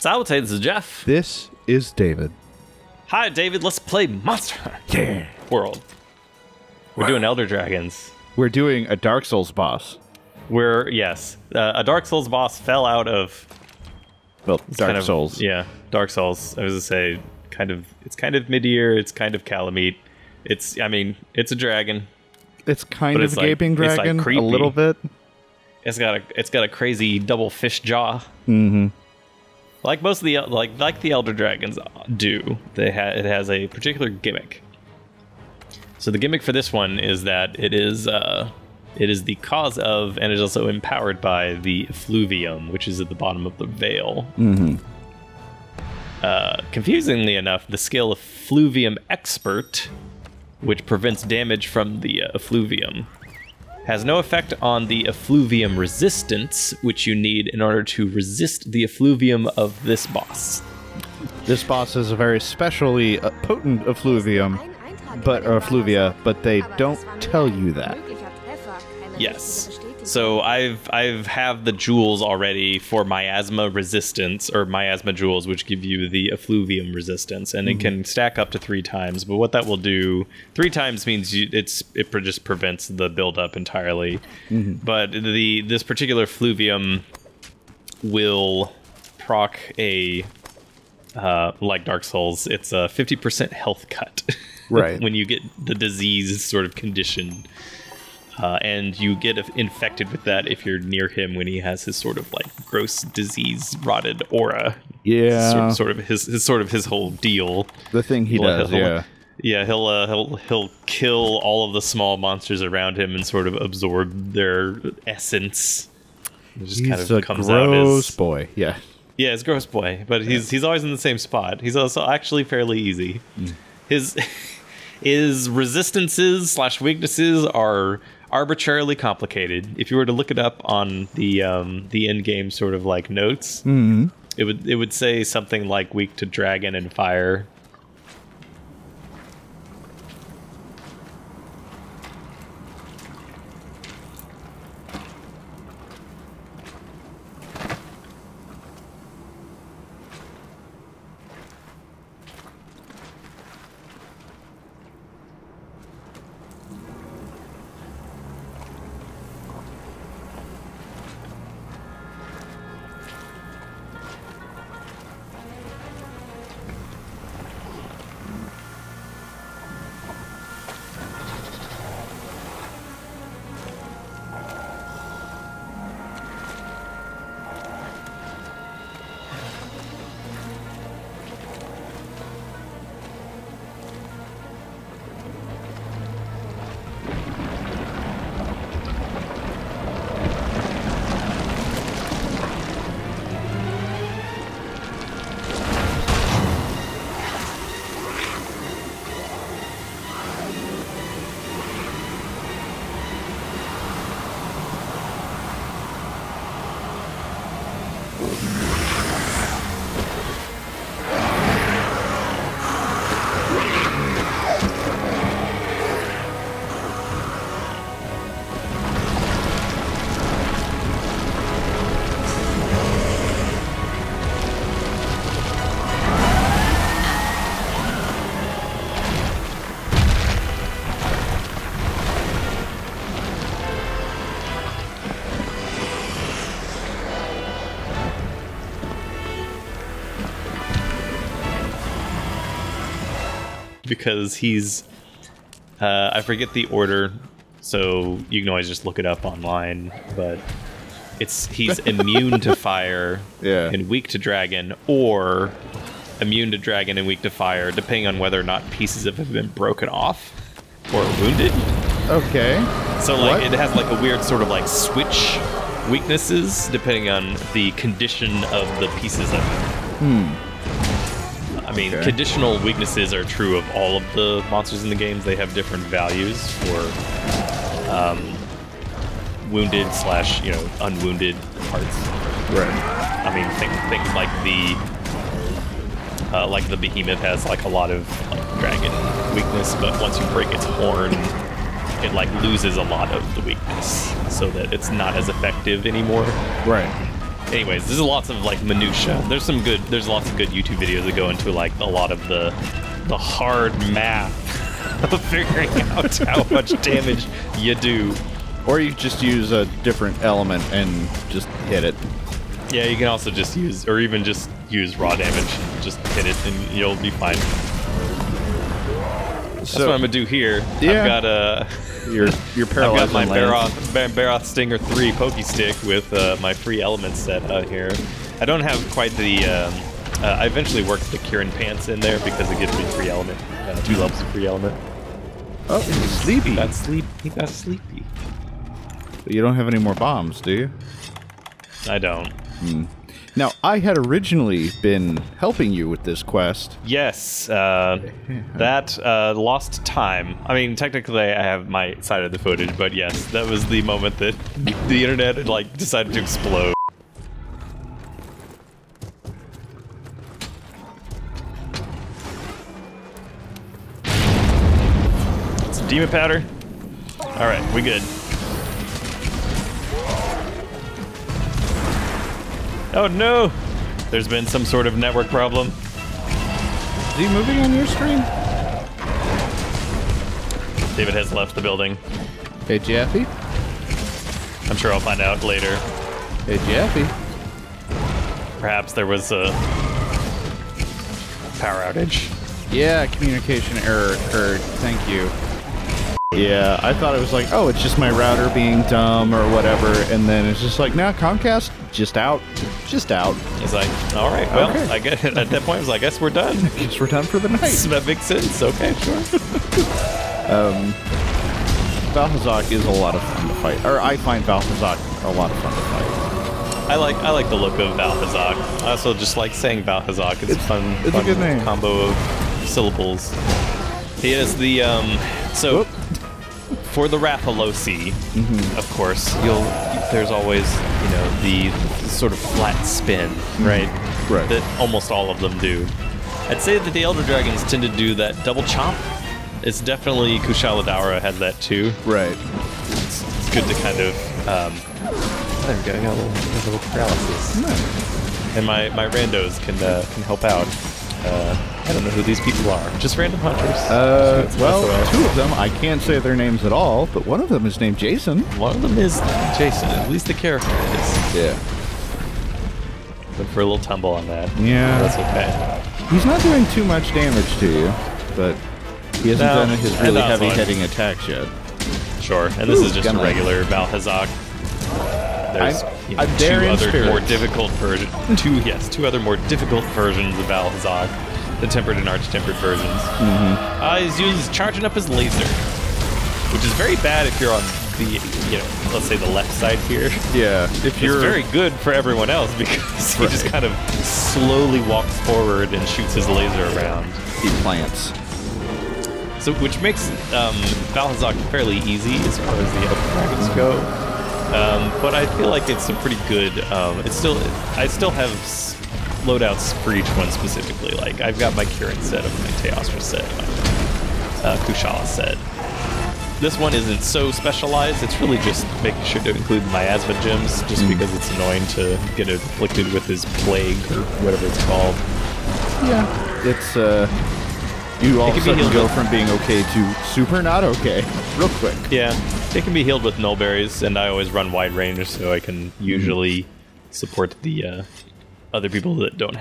Salute, this is Jeff. This is David. Hi, David. Let's play Monster Yeah. World. We're doing Elder Dragons. We're doing a Dark Souls boss. Yes. A Dark Souls boss fell out of... Well, Dark Souls. Yeah, Dark Souls. I was going to say, it's kind of mid-year, it's kind of Calamite. It's a dragon. It's kind of a gaping dragon, a little bit. It's got a crazy double fish jaw. Mm-hmm. Like most of the like the Elder Dragons do. It has a particular gimmick. So the gimmick for this one is that it is the cause of, and it is also empowered by the effluvium, which is at the bottom of the Vaal. Mm-hmm. Confusingly enough, the skill Effluvium Expert, which prevents damage from the effluvium, has no effect on the effluvium resistance, which you need in order to resist the effluvium of this boss. This boss is a very specially potent effluvium, effluvia, but they don't tell you that. Yes. So I've have the jewels already for miasma resistance, or miasma jewels, which give you the effluvium resistance, and it can stack up to 3 times. But what that will do, 3 times means it just prevents the buildup entirely. But this particular effluvium will proc a like Dark Souls. It's a 50% health cut. Right. When you get the disease sort of condition. And you get infected with that if you're near him when he has his sort of like gross disease rotted aura. Yeah, sort of his whole deal. The thing he does, he'll kill all of the small monsters around him and sort of absorb their essence. It just he's a gross boy. Yeah, it's gross boy, but he's always in the same spot. He's also actually fairly easy. His resistances / weaknesses are arbitrarily complicated. If you were to look it up on the end game sort of like notes, it would say something like weak to dragon and fire. Because he's I forget the order, so you can always just look it up online, but he's immune to fire and weak to dragon, or immune to dragon and weak to fire, depending on whether or not pieces have been broken off or wounded. Okay. So like it has like a weird sort of like switch weaknesses depending on the condition of the pieces of it. I mean, conditional weaknesses are true of all of the monsters in the games. They have different values for wounded / unwounded parts. Right. I mean, things like the behemoth has like a lot of dragon weakness, but once you break its horn, it loses a lot of the weakness, so that it's not as effective anymore. Right. anyways, there's lots of like minutia. There's lots of good YouTube videos that go into like a lot of the hard math of figuring out how much damage you do. Or you just use a different element and just hit it. Yeah, you can also just use, or even just use raw damage. Just hit it and you'll be fine. That's what I'm gonna do here. Yeah. I've got your paralyzed. I've got my Baroth Stinger 3 Pokey Stick with my free element set out here. I don't have quite the. I eventually worked the Kieran Pants in there because it gives me free element, 2 levels of free element. Oh, he's sleepy. He got sleepy. But you don't have any more bombs, do you? I don't. Now, I had originally been helping you with this quest. Yes, that lost time. I mean, technically I have my side of the footage, but yes, that was the moment that the internet had, like, decided to explode. Some demon powder. Alright, we good. Oh no! There's been some sort of network problem. Is he moving on your screen? David has left the building. Hey, Jeffy? I'm sure I'll find out later. Hey, Jeffy? Perhaps there was a power outage. Yeah, communication error occurred. Thank you. Yeah, I thought it was like, oh, it's just my router being dumb or whatever, and then it's just like, nah, Comcast, just out. Just out. He's like, all right, well, okay. I guess at that point I was like, I guess we're done. I guess we're done for the night. That makes sense. Okay, sure. Vaal Hazak is a lot of fun to fight, or I find Vaal Hazak a lot of fun to fight. I like the look of Vaal Hazak. I also just like saying Vaal Hazak. It's fun. It's fun a good name. Combo of syllables. He has the so. Whoop. For the Rathalosi, of course, there's always, you know, the sort of flat spin, right? Right. That almost all of them do. I'd say that the Elder Dragons tend to do that double chomp. It's definitely Kushala Daura has that too. Right. It's good to kind of, there we go, I got a little paralysis. Nice. And my randos can help out. I don't know who these people are. Just random hunters. Well, 2 of them, I can't say their names at all, but one of them is named Jason. One of them is Jason. At least the character is. Yeah. Went for a little tumble on that. Yeah. That's okay. He's not doing too much damage to you, but he hasn't done his really heavy-hitting attacks yet. Sure, and this is just a regular Vaal Hazak. There's two other more difficult versions. Two other more difficult versions of Vaal Hazak, the tempered and arch-tempered versions. He's charging up his laser, which is very bad if you're on the, let's say the left side here. Yeah, if you're... It's very good for everyone else because he just kind of slowly walks forward and shoots his laser around. He plants. So, which makes Vaal Hazak fairly easy as far as the Elder Dragons go. But I feel like it's a pretty good. I still have loadouts for each one specifically. Like I've got my Kieran set, my Teostra set, my Kushala set. This one isn't so specialized. It's really just making sure to include miasma gems, just because it's annoying to get afflicted with his plague or whatever it's called. Yeah, it's you all of a sudden go from being okay to super not okay real quick. Yeah, it can be healed with nullberries, and I always run wide range so I can usually support the other people that don't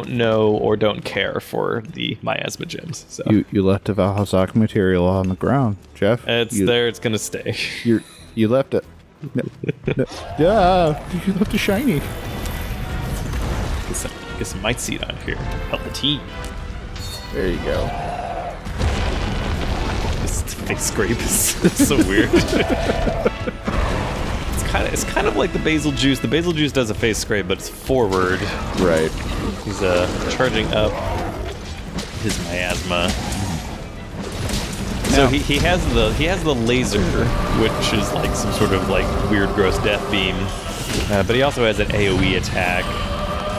know, or don't care for the miasma gems. So you left a Vaal Hazak material on the ground, Jeff. It's there. It's gonna stay. You left it. Yeah, you left a shiny. Get some might seed on here. Help the team. There you go. This face scrape is so weird. It's kind of like the basil juice. The basil juice does a face scrape, but it's forward. Right. He's charging up his miasma. So he has the laser, which is like some sort of like weird, gross death beam. But he also has an AOE attack.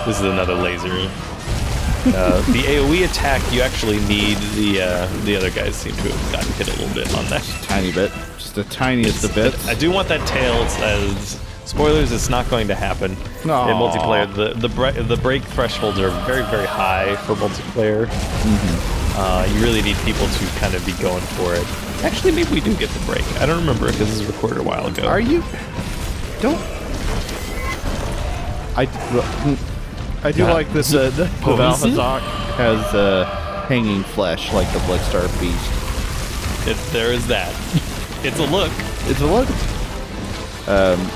This is another laser. The AOE attack, you actually need the other guys seem to have gotten hit a little bit on that. Just a tiny bit. Just the tiniest of bits. I do want that tail Spoilers, it's not going to happen in multiplayer. The break thresholds are very, very high for multiplayer. You really need people to kind of be going for it. Actually, maybe we do get the break. I don't remember because this was recorded a while ago. Are you? Don't. I do like this. The Vaal Hazak has hanging flesh like the Blickstar Beast. There is that. It's a look. It's a look.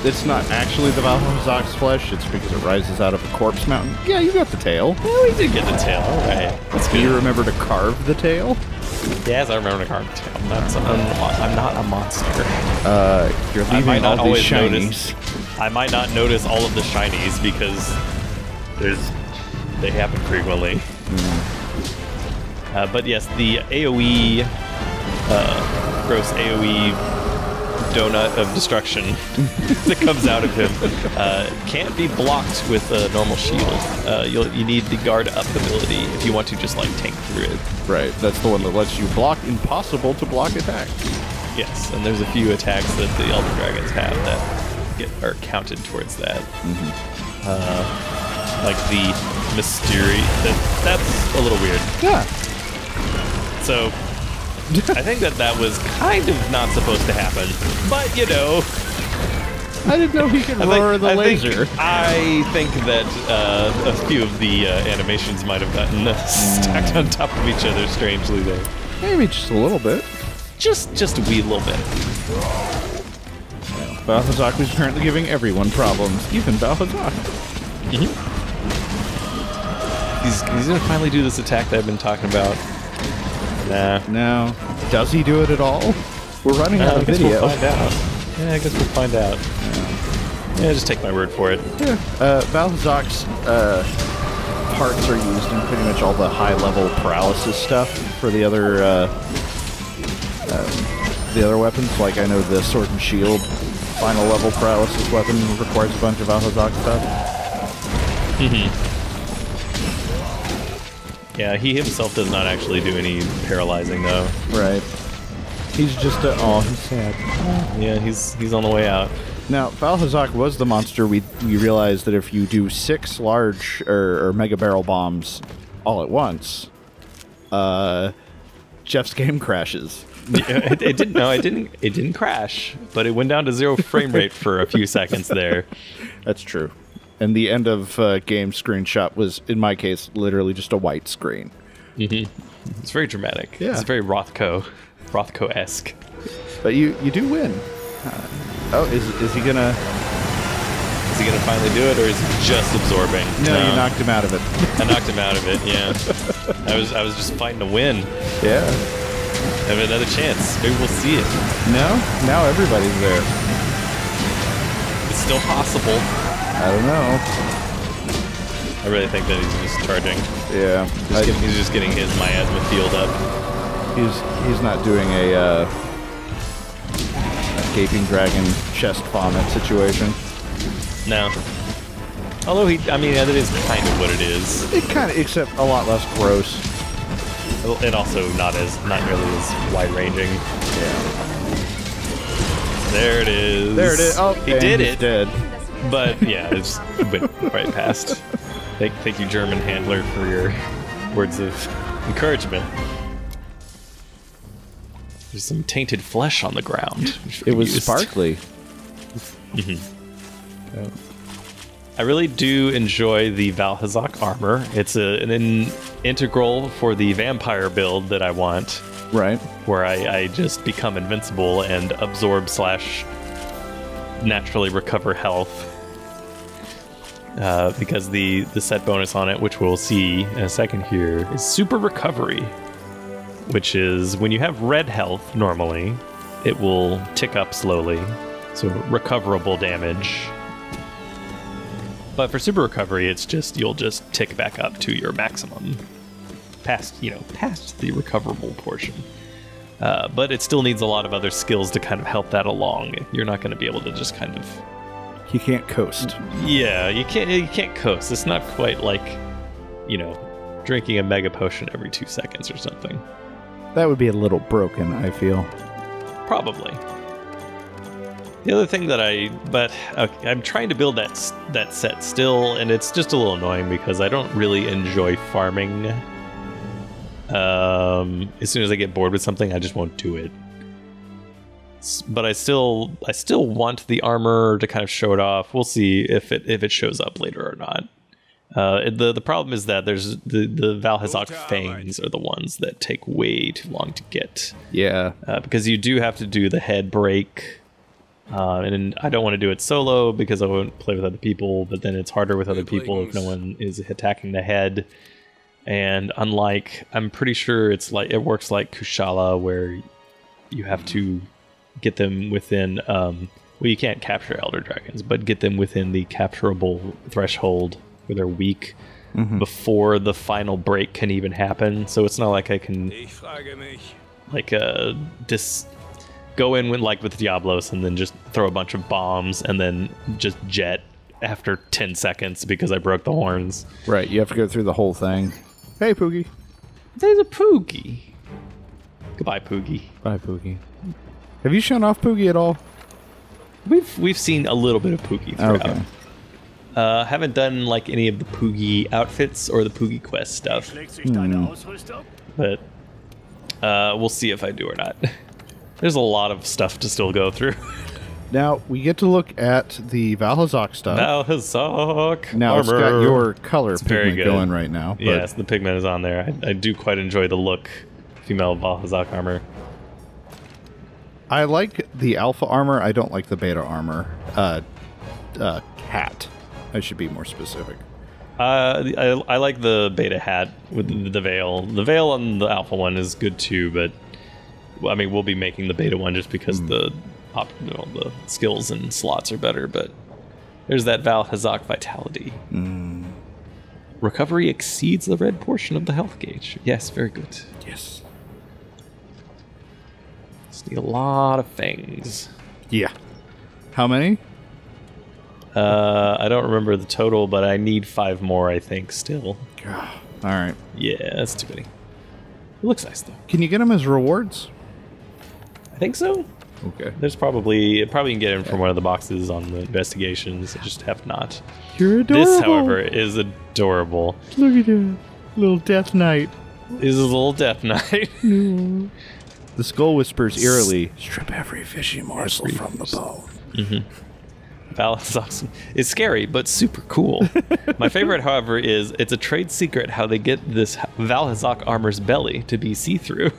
It's not actually the Vaal Hazak's flesh. It's because it rises out of a corpse mountain. Yeah, you got the tail. Yeah, we did get the tail. All right. That's good. Do you remember to carve the tail? Yes, I remember to carve the tail. I'm not a monster. You're leaving all these shinies. I might not notice all of the shinies because they happen frequently. But yes, the AoE, gross AoE donut of destruction that comes out of him can't be blocked with a normal shield. You need the guard up ability if you want to just like tank through it. Right, that's the one that lets you block impossible to block attacks. Yes, and there's a few attacks that the Elder Dragons have that are counted towards that. Like the Mystery. That's a little weird. Yeah. So I think that was kind of not supposed to happen, but you know. I didn't know he could roar the laser. I think that a few of the animations might have gotten stacked on top of each other strangely there. Maybe just a little bit. Just a wee little bit. Vaal Hazak is apparently giving everyone problems, even Vaal Hazak. He's gonna finally do this attack that I've been talking about. Nah. No. Does he do it at all? We're running out of video. We'll find out. Yeah, I guess we'll find out. Yeah, just take my word for it. Yeah. Vaal Hazak's parts are used in pretty much all the high-level paralysis stuff for the other weapons. Like, I know the Sword and Shield final level paralysis weapon requires a bunch of Vaal Hazak stuff. Yeah, he himself does not actually do any paralyzing, though. Right. He's just he's sad. Yeah, he's on the way out. Now, Vaal Hazak was the monster we realized that if you do 6 large or mega barrel bombs all at once, Jeff's game crashes. Yeah, it didn't. No, it didn't. It didn't crash, but it went down to 0 frame rate for a few seconds there. That's true. And the end of game screenshot was, in my case, literally just a white screen. It's very dramatic. Yeah. It's very Rothko-esque. But you do win. Is he gonna? Is he gonna finally do it, or is he just absorbing? No, you knocked him out of it. I knocked him out of it. Yeah. I was just fighting to win. Yeah. Have another chance. Maybe we'll see it. No, now everybody's there. It's still possible. I don't know. I really think that he's just charging. Yeah. He's just getting his miasma field up. He's not doing a gaping dragon chest vomit situation. No. Although that is kind of what it is. It kind of, except a lot less gross. And also not nearly as wide ranging. Yeah. There it is. There it is. Oh, he did it. Dead. But yeah, it just went right past. Thank you, German handler, for your words of encouragement. There's some tainted flesh on the ground. It was sparkly. I really do enjoy the Vaal Hazak armor. It's an integral for the vampire build that I want. Right. Where I just become invincible and absorb / naturally recover health. Because the set bonus on it, which we'll see in a second here, is super recovery. Which is when you have red health normally, it will tick up slowly. So recoverable damage. But for super recovery, it's just you'll just tick back up to your maximum. Past the recoverable portion. But it still needs a lot of other skills to kind of help that along. You're not going to be able to just kind of... You can't coast. Yeah, you can't coast. It's not quite like, drinking a mega potion every 2 seconds or something. That would be a little broken, I feel. Probably. The other thing that I'm trying to build that set still, and it's just a little annoying because I don't really enjoy farming. As soon as I get bored with something, I just won't do it. But I still want the armor to kind of show it off. We'll see if it shows up later or not. The problem is that there's the Vaal Hazak fangs are the ones that take way too long to get. Yeah. Because you do have to do the head break. And I don't want to do it solo because I won't play with other people, but then it's harder with other people if no one is attacking the head. And unlike, I'm pretty sure it works like Kushala, where you have to get them within, well, you can't capture Elder Dragons, but get them within the capturable threshold where they're weak before the final break can even happen. So it's not like I can, like, go in with Diablos and then just throw a bunch of bombs and then just jet after 10 seconds because I broke the horns. Right, you have to go through the whole thing. Hey, Poogie. There's a Poogie. Goodbye, Poogie. Bye, Poogie. Have you shown off Poogie at all? We've seen a little bit of Poogie throughout. Okay. Haven't done like any of the Poogie outfits or the Poogie quest stuff. But we'll see if I do or not. There's a lot of stuff to still go through. Now, we get to look at the Vaal Hazak stuff. Vaal Hazak now, armor. It's got your color it's very pigment good. going right now. But Yes, the pigment is on there. I do quite enjoy the look. Female Vaal Hazak armor. I like the alpha armor. I don't like the beta armor. Hat. I should be more specific. I like the beta hat with the veil. The veil on the alpha one is good too, but I mean, we'll be making the beta one just because the skills and slots are better, but there's that Vaal Hazak vitality. Recovery exceeds the red portion of the health gauge. Yes, very good. Yes. Just need a lot of fangs. Yeah. How many? I don't remember the total, but I need 5 more, I think, still. All right. Yeah, that's too many. It looks nice, though. Can you get them as rewards? I think so. Okay. There's probably can get in from one of the boxes on the investigations. I just have not. You're adorable. This, however, is adorable. Look at you, little Death Knight. This is a little Death Knight. The skull whispers eerily, strip every fishy morsel from the bone. Vaal Hazak is scary, but super cool. My favorite, however, is it's a trade secret how they get this Vaal Hazak armor's belly to be see-through.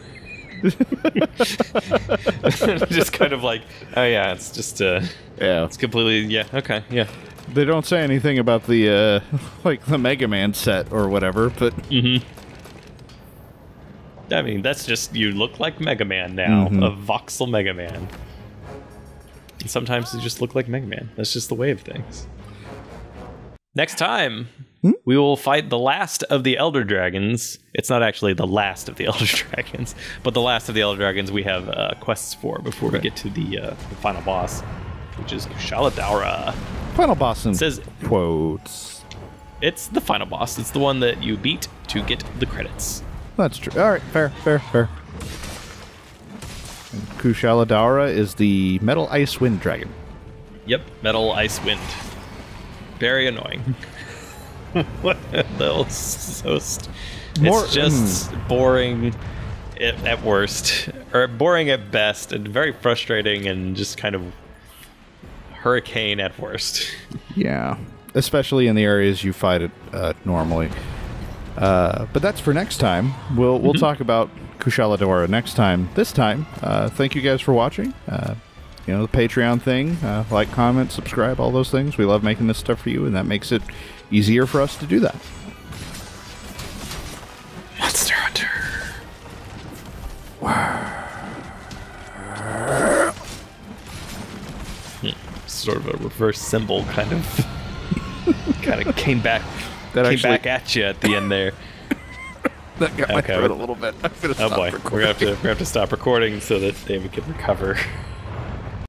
Just kind of like, oh yeah, it's just it's completely okay, yeah. They don't say anything about the like the Mega Man set or whatever, but I mean, that's just, you look like Mega Man now, a voxel Mega Man. And sometimes you just look like Mega Man. That's just the way of things. Next time, we will fight the last of the Elder Dragons. It's not actually the last of the Elder Dragons, but the last of the Elder Dragons we have quests for before we get to the final boss, which is Kushala Daora. Final boss in says quotes. It's the final boss. It's the one that you beat to get the credits. That's true. All right, fair. And Kushala Daora is the Metal Ice Wind Dragon. Yep, Metal Ice Wind. Very annoying. What the hell? It's just boring at worst, or boring at best, and very frustrating, and just kind of hurricane at worst. Yeah, especially in the areas you fight it normally. But that's for next time. We'll talk about Kushala Daora next time. This time, thank you guys for watching. You know, the Patreon thing, like, comment, subscribe, all those things. We love making this stuff for you, and that makes it easier for us to do that. Monster Hunter. Sort of a reverse symbol, kind of came back at you at the end there. That got my throat a little bit. I'm gonna stop recording. We're gonna have to stop recording so that David can recover.